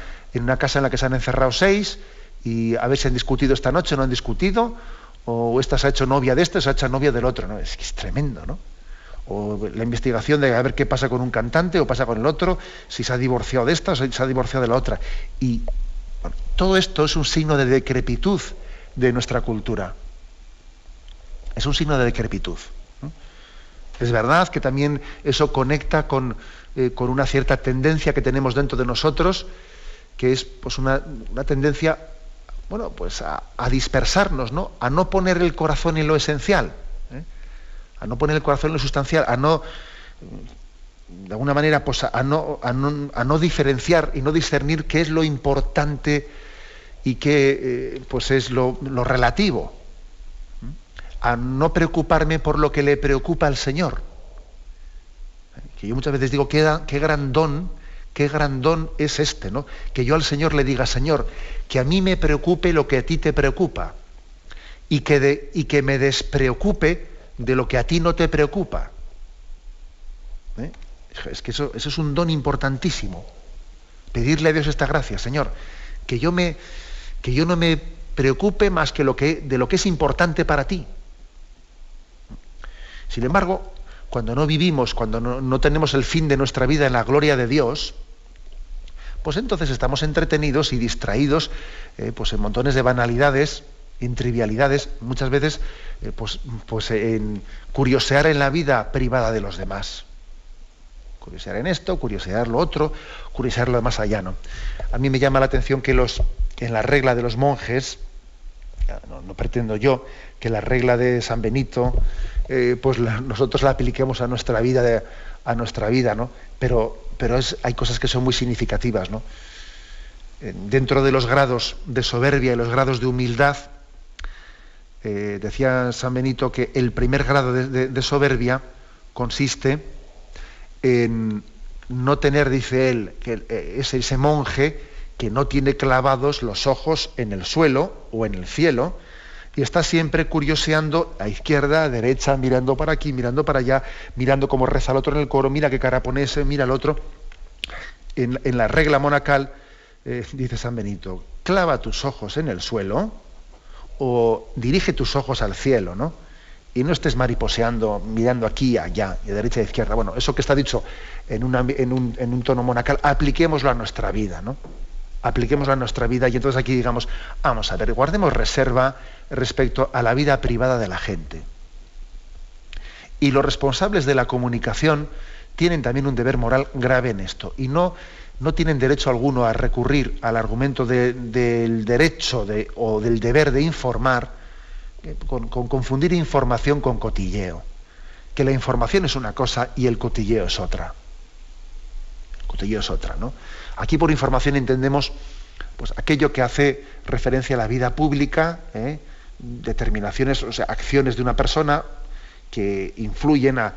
[SPEAKER 1] casa en la que se han encerrado 6, y a ver si han discutido esta noche o no han discutido, o esta se ha hecho novia de este, se ha hecho novia del otro, ¿no? Es que es tremendo, ¿no? O la investigación de a ver qué pasa con un cantante o pasa con el otro, si se ha divorciado de esta o si se ha divorciado de la otra. Y bueno, todo esto es un signo de decrepitud de nuestra cultura. Es un signo de decrepitud, ¿no? Es verdad que también eso conecta con una cierta tendencia que tenemos dentro de nosotros, que es pues una tendencia, bueno, pues a dispersarnos, ¿no?, a no poner el corazón en lo esencial, a no poner el corazón en lo sustancial, a no, de alguna manera, pues a no diferenciar y no discernir qué es lo importante y qué pues es lo relativo, a no preocuparme por lo que le preocupa al Señor. Que yo muchas veces digo, qué gran don es este, ¿no? Que yo al Señor le diga, Señor, que a mí me preocupe lo que a ti te preocupa y que me despreocupe de lo que a ti no te preocupa. Es que eso es un don importantísimo. Pedirle a Dios esta gracia, Señor, que yo no me preocupe más que de lo que es importante para ti. Sin embargo, cuando no vivimos, cuando no tenemos el fin de nuestra vida en la gloria de Dios, pues entonces estamos entretenidos y distraídos pues en montones de banalidades, en trivialidades, muchas veces pues en curiosear en la vida privada de los demás. Curiosear en esto, curiosear lo otro, curiosear lo más allá, ¿no? A mí me llama la atención que en la regla de los monjes, no pretendo yo que la regla de San Benito pues nosotros la apliquemos a nuestra vida, ¿no? Pero hay cosas que son muy significativas, ¿no? Dentro de los grados de soberbia y los grados de humildad, Decía San Benito que el primer grado de soberbia consiste en no tener, dice él, que es ese monje que no tiene clavados los ojos en el suelo o en el cielo y está siempre curioseando a izquierda, a derecha, mirando para aquí, mirando para allá, mirando cómo reza el otro en el coro, mira qué cara pone ese, mira el otro. En la regla monacal, dice San Benito, clava tus ojos en el suelo o dirige tus ojos al cielo, ¿no? Y no estés mariposeando, mirando aquí, allá, de derecha e izquierda. Bueno, eso que está dicho en un tono monacal, apliquémoslo a nuestra vida, ¿no? Apliquémoslo a nuestra vida y entonces aquí digamos, vamos a ver, guardemos reserva respecto a la vida privada de la gente. Y los responsables de la comunicación tienen también un deber moral grave en esto y no tienen derecho alguno a recurrir al argumento del derecho o del deber de informar con confundir información con cotilleo. Que la información es una cosa y el cotilleo es otra. El cotilleo es otra, ¿no? Aquí por información entendemos pues aquello que hace referencia a la vida pública, determinaciones, o sea, acciones de una persona que influyen en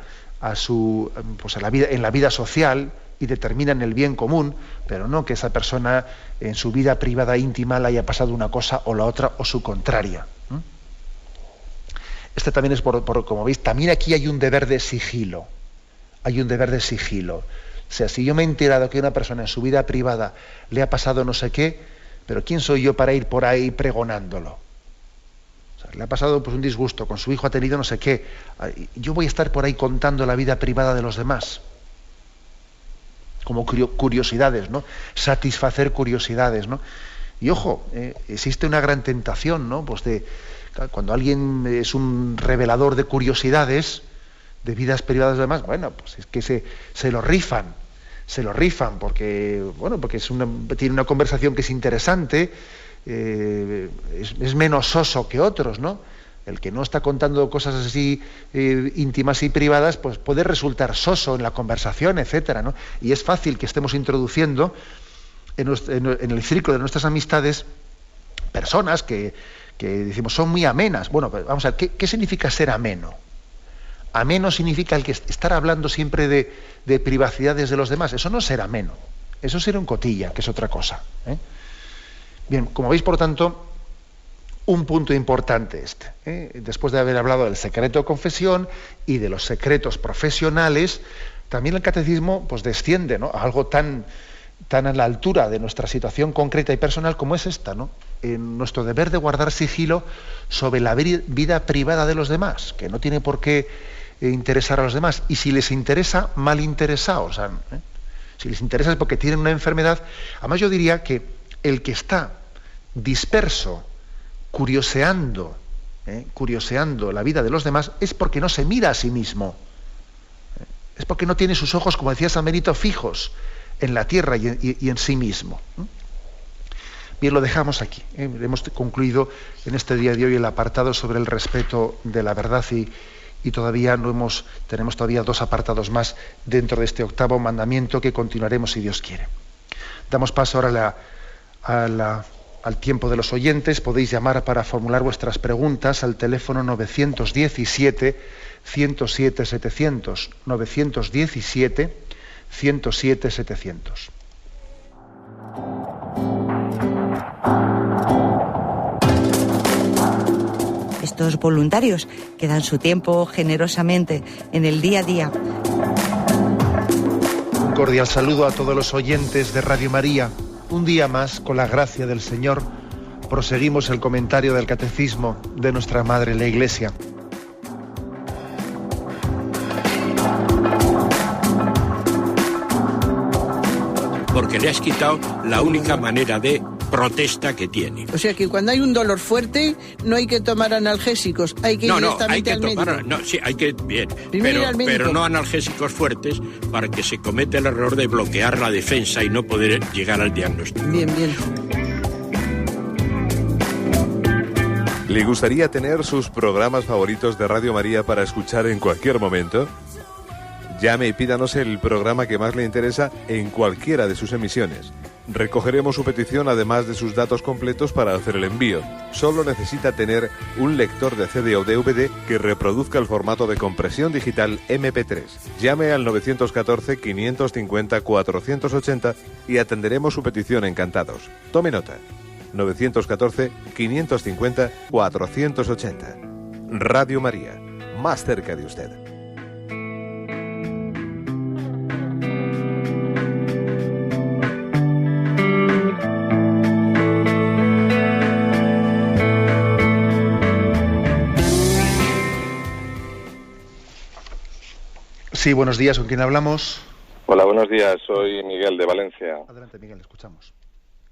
[SPEAKER 1] la vida social y determinan el bien común, pero no que esa persona en su vida privada íntima le haya pasado una cosa o la otra o su contraria. Este también es como veis, también aquí hay un deber de sigilo. Hay un deber de sigilo. O sea, si yo me he enterado que a una persona en su vida privada le ha pasado no sé qué, pero ¿quién soy yo para ir por ahí pregonándolo? O sea, le ha pasado pues un disgusto, con su hijo ha tenido no sé qué. Yo voy a estar por ahí contando la vida privada de los demás. Como curiosidades, ¿no? Satisfacer curiosidades, ¿no? Y ojo, existe una gran tentación, ¿no? Pues cuando alguien es un revelador de curiosidades, de vidas privadas y demás, bueno, pues es que se lo rifan porque tiene una conversación que es interesante, es menos soso que otros, ¿no? El que no está contando cosas así íntimas y privadas, pues puede resultar soso en la conversación, etcétera, ¿no? Y es fácil que estemos introduciendo en el círculo de nuestras amistades personas que decimos son muy amenas. Bueno, pues vamos a ver, ¿qué significa ser ameno? Ameno significa el que estar hablando siempre de privacidades de los demás. Eso no es ser ameno. Eso es ser un cotilla, que es otra cosa. Bien, como veis, por tanto, un punto importante después de haber hablado del secreto de confesión y de los secretos profesionales, también el catecismo pues desciende, ¿no?, a algo tan a la altura de nuestra situación concreta y personal como es esta, ¿no? En nuestro deber de guardar sigilo sobre la vida privada de los demás, que no tiene por qué interesar a los demás. Y si les interesa, mal interesados. Si les interesa es porque tienen una enfermedad. Además yo diría que el que está disperso, curioseando la vida de los demás, es porque no se mira a sí mismo. Es porque no tiene sus ojos, como decía San Benito, fijos en la tierra y en sí mismo. Bien, lo dejamos aquí. Hemos concluido en este día de hoy el apartado sobre el respeto de la verdad y todavía tenemos todavía 2 apartados más dentro de este 8º mandamiento que continuaremos si Dios quiere. Damos paso ahora al tiempo de los oyentes. Podéis llamar para formular vuestras preguntas al teléfono 917-107-700, 917-107-700.
[SPEAKER 3] Estos voluntarios que dan su tiempo generosamente en el día a día.
[SPEAKER 1] Un cordial saludo a todos los oyentes de Radio María. Un día más, con la gracia del Señor, proseguimos el comentario del Catecismo de nuestra Madre la Iglesia.
[SPEAKER 4] Porque le has quitado la única manera de protesta que tiene.
[SPEAKER 5] O sea que cuando hay un dolor fuerte no hay que tomar analgésicos, hay que ir directamente al médico.
[SPEAKER 4] Sí, hay que bien, pero no analgésicos fuertes para que se cometa el error de bloquear la defensa y no poder llegar al diagnóstico.
[SPEAKER 5] Bien.
[SPEAKER 2] ¿Le gustaría tener sus programas favoritos de Radio María para escuchar en cualquier momento? Llame y pídanos el programa que más le interesa en cualquiera de sus emisiones. Recogeremos su petición además de sus datos completos para hacer el envío. Solo necesita tener un lector de CD o DVD que reproduzca el formato de compresión digital MP3. Llame al 914-550-480 y atenderemos su petición encantados. Tome nota. 914-550-480. Radio María, más cerca de usted.
[SPEAKER 1] Sí, buenos días. ¿Con quién hablamos?
[SPEAKER 6] Hola, buenos días. Soy Miguel de Valencia.
[SPEAKER 1] Adelante, Miguel, escuchamos.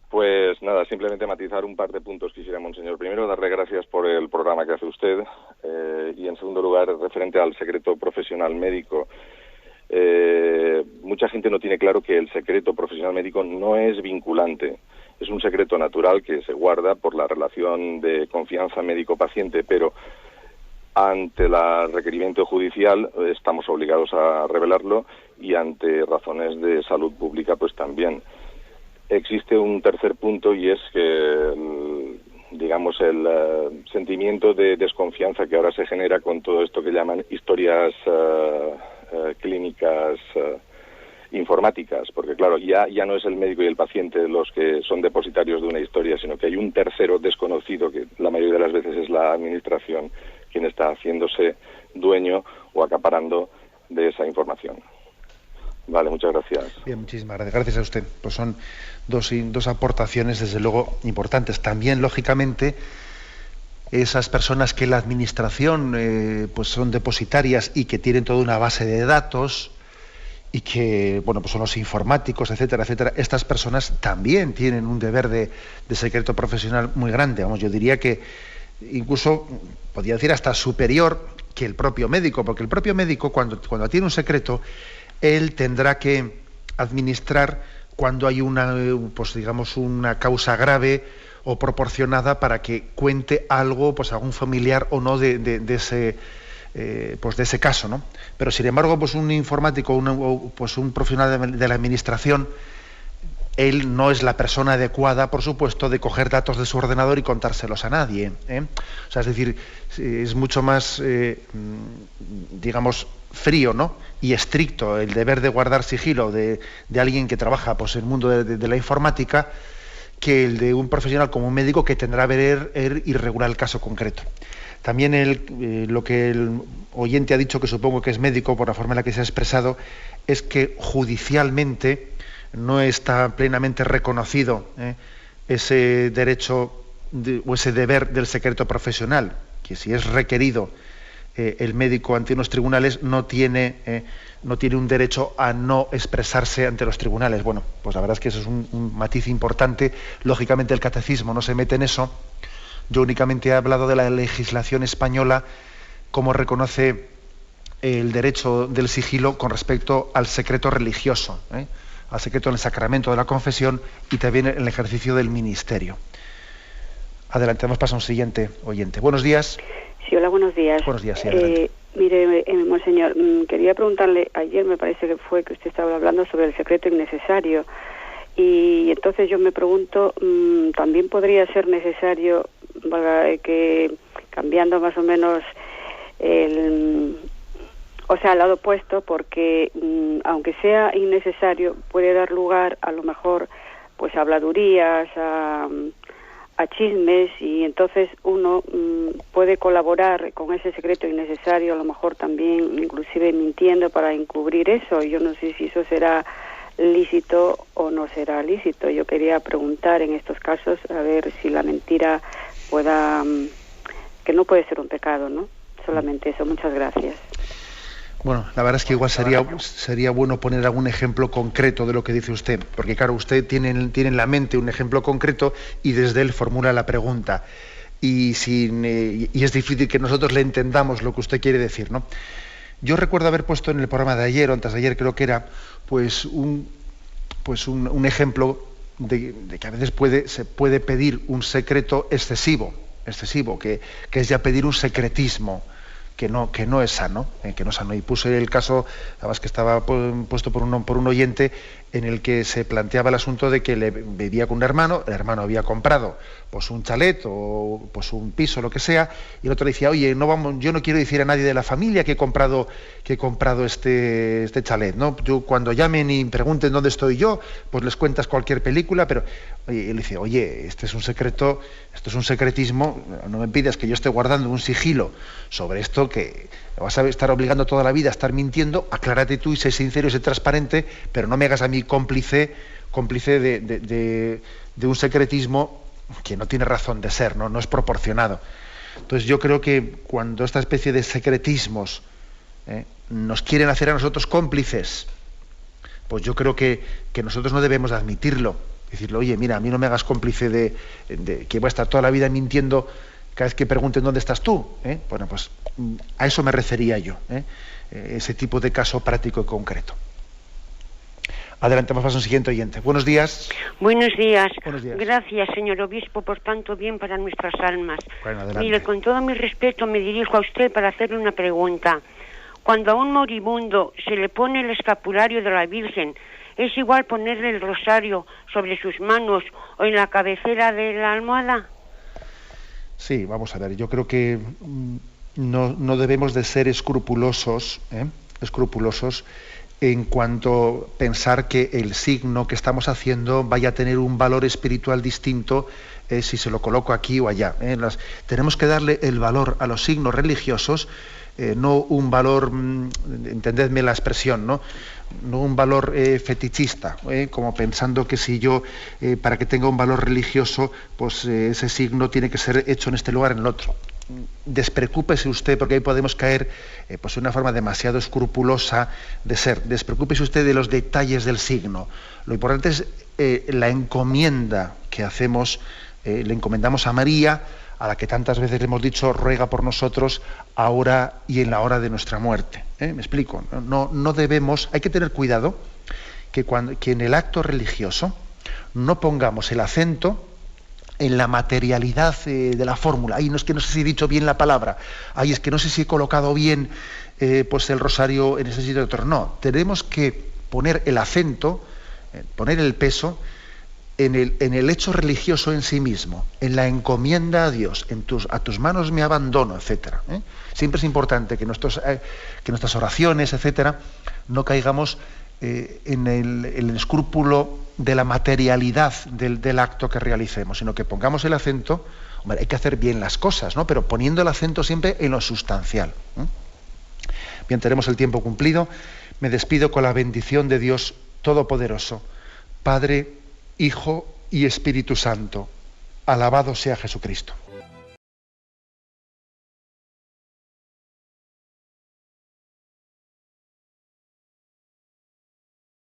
[SPEAKER 6] Pues nada, simplemente matizar un par de puntos quisiera, monseñor. Primero, darle gracias por el programa que hace usted y, en segundo lugar, referente al secreto profesional médico. Mucha gente no tiene claro que el secreto profesional médico no es vinculante. Es un secreto natural que se guarda por la relación de confianza médico-paciente, pero ante el requerimiento judicial estamos obligados a revelarlo y ante razones de salud pública pues también. Existe un tercer punto y es que el sentimiento de desconfianza que ahora se genera con todo esto que llaman historias clínicas informáticas, porque claro, ya no es el médico y el paciente los que son depositarios de una historia, sino que hay un tercero desconocido, que la mayoría de las veces es la administración, quien está haciéndose dueño o acaparando de esa información. Vale, muchas gracias.
[SPEAKER 1] Bien, muchísimas gracias. Gracias a usted. Pues son dos aportaciones, desde luego, importantes. También, lógicamente, esas personas que la administración pues son depositarias y que tienen toda una base de datos y que, bueno, pues son los informáticos, etcétera, etcétera. Estas personas también tienen un deber de secreto profesional muy grande. Vamos, yo diría que incluso podría decir hasta superior que el propio médico, porque el propio médico cuando tiene un secreto, él tendrá que administrar cuando hay una causa grave o proporcionada para que cuente algo, pues algún familiar o no de ese caso, ¿no? Pero sin embargo, pues un informático, un profesional de la administración, él no es la persona adecuada, por supuesto, de coger datos de su ordenador y contárselos a nadie, ¿eh? O sea, es decir, es mucho más, frío, ¿no? Y estricto el deber de guardar sigilo de alguien que trabaja, pues, en el mundo de la informática, que el de un profesional como un médico que tendrá que ver y regular el caso concreto. También lo que el oyente ha dicho, que supongo que es médico por la forma en la que se ha expresado, es que judicialmente no está plenamente reconocido ese derecho o ese deber del secreto profesional, que si es requerido el médico ante unos tribunales no tiene un derecho a no expresarse ante los tribunales. Bueno, pues la verdad es que eso es un matiz importante. Lógicamente el catecismo no se mete en eso. Yo únicamente he hablado de la legislación española, cómo reconoce el derecho del sigilo con respecto al secreto religioso, al secreto del sacramento de la confesión y también el ejercicio del ministerio. Adelante, vamos a pasar a un siguiente oyente. Buenos días.
[SPEAKER 7] Sí, hola, buenos días.
[SPEAKER 1] Buenos días, sí, adelante.
[SPEAKER 7] Mire, monseñor, quería preguntarle, ayer me parece que fue que usted estaba hablando sobre el secreto innecesario, y entonces yo me pregunto, ¿también podría ser necesario que, cambiando más o menos al lado opuesto, porque aunque sea innecesario, puede dar lugar a lo mejor pues a habladurías, a chismes, y entonces uno puede colaborar con ese secreto innecesario, a lo mejor también inclusive mintiendo para encubrir eso? Yo no sé si eso será lícito o no será lícito. Yo quería preguntar en estos casos a ver si la mentira que no puede ser un pecado, ¿no? Solamente eso. Muchas gracias.
[SPEAKER 1] Bueno, la verdad es que igual sería bueno poner algún ejemplo concreto de lo que dice usted, porque claro, usted tiene en la mente un ejemplo concreto y desde él formula la pregunta, y es difícil que nosotros le entendamos lo que usted quiere decir, ¿no? Yo recuerdo haber puesto en el programa de ayer o antes de ayer, creo que era, pues un ejemplo de que a veces se puede pedir un secreto excesivo, que es ya pedir un secretismo que no es sano, Y puse el caso, además que estaba puesto por un oyente, en el que se planteaba el asunto de que vivía con un hermano, el hermano había comprado pues un chalet o pues un piso, lo que sea, y el otro le decía, oye, yo no quiero decir a nadie de la familia que he comprado este chalet, ¿no? Yo, cuando llamen y pregunten dónde estoy yo, pues les cuentas cualquier película, pero oye, él dice, oye, este es un secreto, esto es un secretismo, no me pidas que yo esté guardando un sigilo sobre esto, que vas a estar obligando toda la vida a estar mintiendo, aclárate tú y sé sincero y sé transparente, pero no me hagas a mí cómplice de un secretismo que no tiene razón de ser, no es proporcionado. Entonces yo creo que cuando esta especie de secretismos nos quieren hacer a nosotros cómplices, pues yo creo que nosotros no debemos admitirlo. Decirle, oye, mira, a mí no me hagas cómplice de que voy a estar toda la vida mintiendo cada vez que pregunten dónde estás tú. Bueno, pues a eso me refería yo, ese tipo de caso práctico y concreto. Adelante, vamos a un siguiente oyente. Buenos días.
[SPEAKER 8] Buenos días.
[SPEAKER 1] Buenos días.
[SPEAKER 8] Gracias, señor obispo, por tanto bien para nuestras almas.
[SPEAKER 1] Bueno, adelante.
[SPEAKER 8] Mire, con todo mi respeto me dirijo a usted para hacerle una pregunta. Cuando a un moribundo se le pone el escapulario de la Virgen, ¿es igual ponerle el rosario sobre sus manos o en la cabecera de la almohada? Sí, vamos a ver, yo creo que no debemos de ser escrupulosos en cuanto a pensar que el signo que estamos haciendo vaya a tener un valor espiritual distinto si se lo coloco aquí o allá. Tenemos que darle el valor a los signos religiosos, no un valor, entendedme la expresión, no un valor fetichista, como pensando que si yo, para que tenga un valor religioso, pues ese signo tiene que ser hecho en este lugar, en el otro. Despreocúpese usted, porque ahí podemos caer pues en una forma demasiado escrupulosa de ser. Despreocúpese usted de los detalles del signo. Lo importante es la encomienda que hacemos, le encomendamos a María, a la que tantas veces le hemos dicho, ruega por nosotros ahora y en la hora de nuestra muerte. ¿Me explico? No debemos, hay que tener cuidado que en el acto religioso no pongamos el acento en la materialidad de la fórmula. Ay, no es que no sé si he dicho bien la palabra. Ay, es que no sé si he colocado bien pues el rosario en ese sitio de otro. No, tenemos que poner el acento, poner el peso en el hecho religioso en sí mismo, en la encomienda a Dios, a tus manos me abandono, etcétera. Siempre es importante que nuestras oraciones, etcétera, no caigamos en el escrúpulo de la materialidad del acto que realicemos, sino que pongamos el acento. Hombre, hay que hacer bien las cosas, ¿no? Pero poniendo el acento siempre en lo sustancial. Bien, tenemos el tiempo cumplido. Me despido con la bendición de Dios Todopoderoso, Padre, Hijo y Espíritu Santo. Alabado sea Jesucristo.